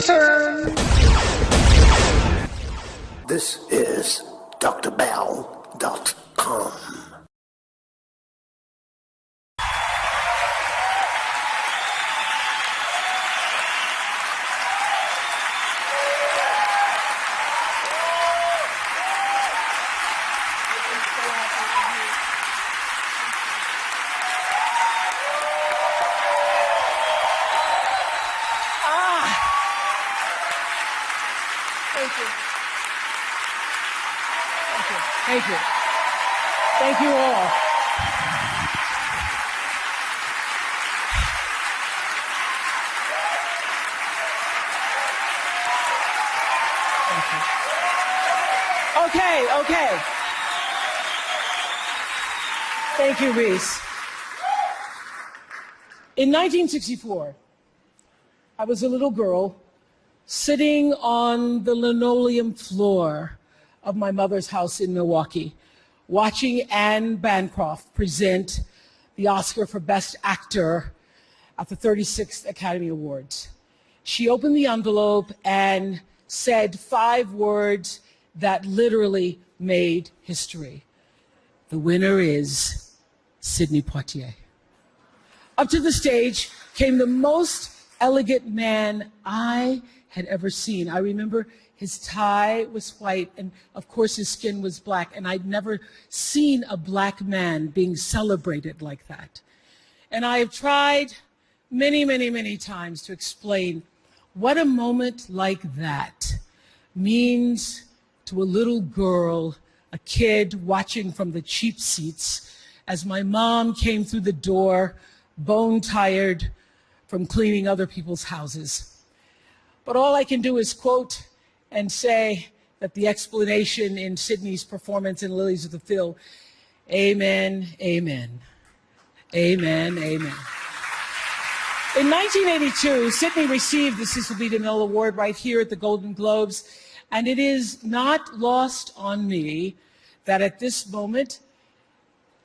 turn. This is drbell.com. Thank you. Thank you all. Thank you. Okay. Thank you, Reese. In 1964, I was a little girl sitting on the linoleum floor of my mother's house in Milwaukee, watching Anne Bancroft present the Oscar for Best Actor at the 36th Academy Awards. She opened the envelope and said 5 words that literally made history. The winner is Sidney Poitier. Up to the stage came the most elegant man I had ever seen. I remember his tie was white, and of course his skin was black, and I'd never seen a black man being celebrated like that. And I have tried many times to explain what a moment like that means to a little girl, a kid watching from the cheap seats as my mom came through the door, bone-tired from cleaning other people's houses. But all I can do is quote and say that the explanation in Sidney's performance in Lilies of the Field, amen, amen, amen, amen. In 1982, Sidney received the Cecil B. DeMille Award right here at the Golden Globes, and it is not lost on me that at this moment,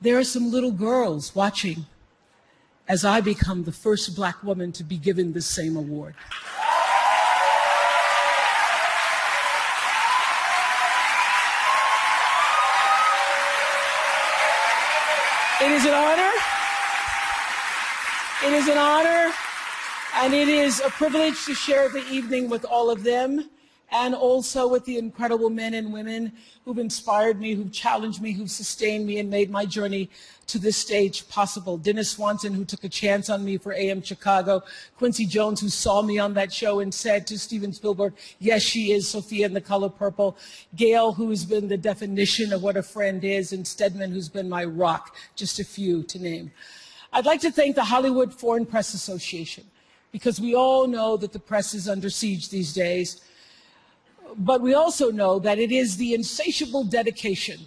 there are some little girls watching as I become the first Black woman to be given this same award. It is an honor. It is an honor, and it is a privilege to share the evening with all of them, and also with the incredible men and women who've inspired me, who've challenged me, who've sustained me, and made my journey to this stage possible. Dennis Swanson, who took a chance on me for AM Chicago. Quincy Jones, who saw me on that show and said to Steven Spielberg, yes, she is Sophia in The Color Purple. Gail, who's been the definition of what a friend is, and Stedman, who's been my rock, just a few to name. I'd like to thank the Hollywood Foreign Press Association, because we all know that the press is under siege these days. But we also know that it is the insatiable dedication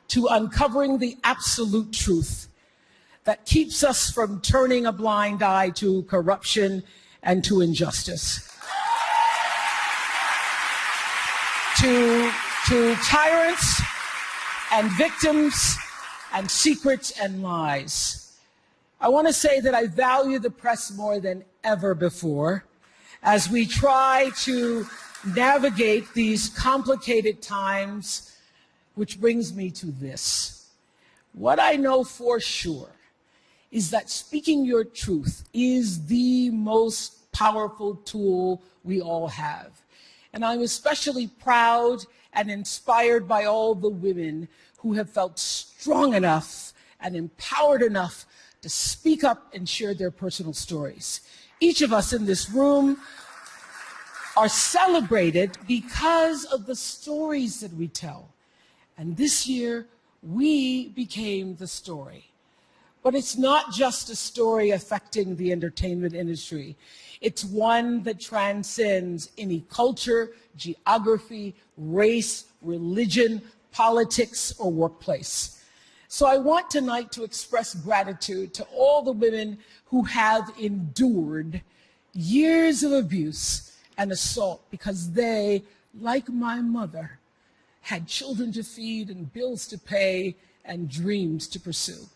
to uncovering the absolute truth that keeps us from turning a blind eye to corruption and to injustice, to tyrants and victims and secrets and lies. I want to say that I value the press more than ever before as we try to navigate these complicated times, which brings me to this. What I know for sure is that speaking your truth is the most powerful tool we all have. And I'm especially proud and inspired by all the women who have felt strong enough and empowered enough to speak up and share their personal stories. Each of us in this room are celebrated because of the stories that we tell. And this year, we became the story. But it's not just a story affecting the entertainment industry. It's one that transcends any culture, geography, race, religion, politics, or workplace. So I want tonight to express gratitude to all the women who have endured years of abuse and assault because they, like my mother, had children to feed and bills to pay and dreams to pursue.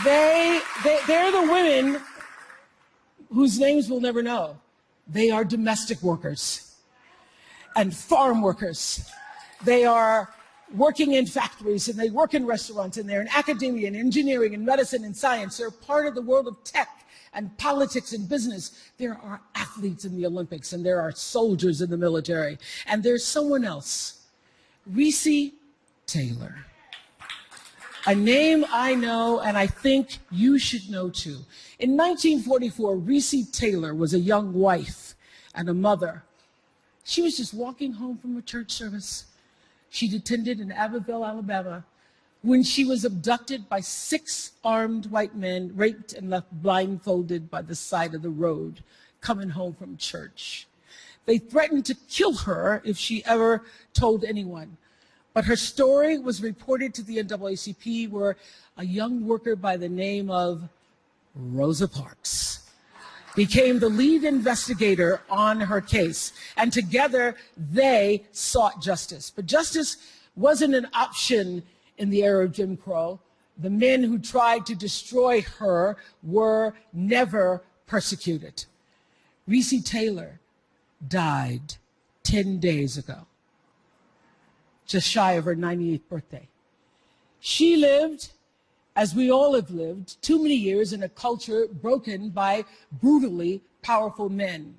They're the women whose names we'll never know. They are domestic workers and farm workers. They are working in factories, and they work in restaurants, and they're in academia and engineering and medicine and science. They're part of the world of tech and politics and business. There are athletes in the Olympics, and there are soldiers in the military. And there's someone else, Recy Taylor. A name I know, and I think you should know too. In 1944, Recy Taylor was a young wife and a mother. She was just walking home from a church service she'd attended in Abbeville, Alabama, when she was abducted by 6 armed white men, raped and left blindfolded by the side of the road, coming home from church. They threatened to kill her if she ever told anyone. But her story was reported to the NAACP, where a young worker by the name of Rosa Parks became the lead investigator on her case. And together, they sought justice. But justice wasn't an option in the era of Jim Crow. The men who tried to destroy her were never persecuted. Recy Taylor died 10 days ago, just shy of her 98th birthday. She lived, as we all have lived, too many years in a culture broken by brutally powerful men.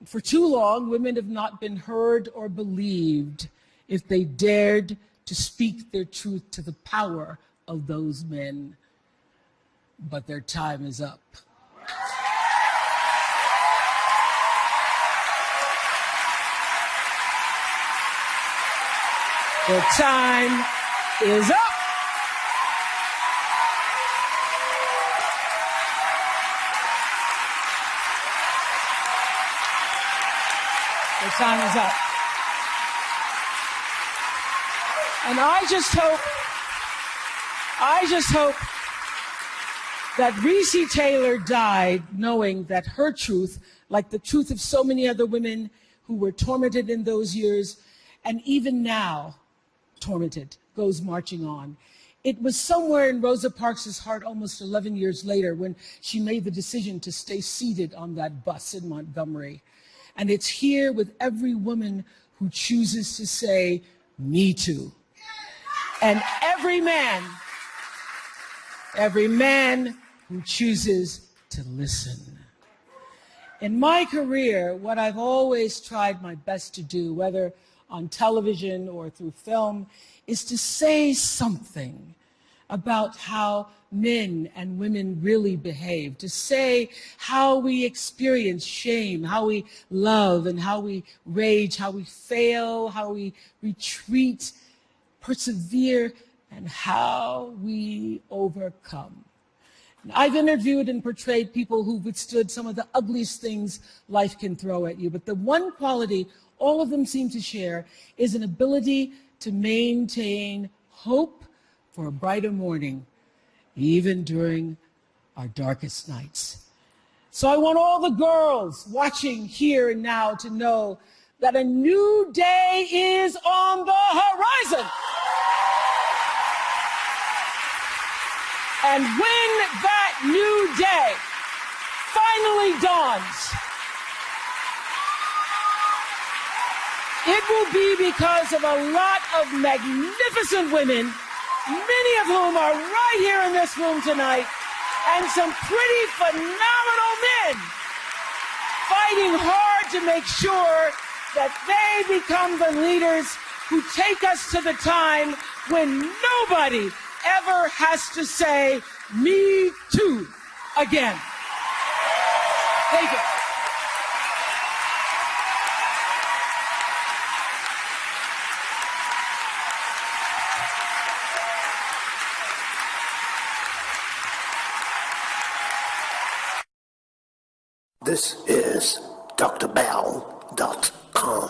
For too long, women have not been heard or believed if they dared to speak their truth to the power of those men. But their time is up. Their time is up. Their time is up. And I just hope that Recy Taylor died knowing that her truth, like the truth of so many other women who were tormented in those years, and even now tormented, goes marching on. It was somewhere in Rosa Parks' heart almost 11 years later when she made the decision to stay seated on that bus in Montgomery. And it's here with every woman who chooses to say, "Me too." And every man who chooses to listen. In my career, what I've always tried my best to do, whether on television or through film, is to say something about how men and women really behave, to say how we experience shame, how we love and how we rage, how we fail, how we retreat, persevere, and how we overcome. I've interviewed and portrayed people who've withstood some of the ugliest things life can throw at you, but the one quality all of them seem to share is an ability to maintain hope for a brighter morning, even during our darkest nights. So I want all the girls watching here and now to know that a new day is on the horizon. And when that new day finally dawns, it will be because of a lot of magnificent women, many of whom are right here in this room tonight, and some pretty phenomenal men fighting hard to make sure that they become the leaders who take us to the time when nobody ever has to say, "Me too," again. Thank you. This is drbell.com.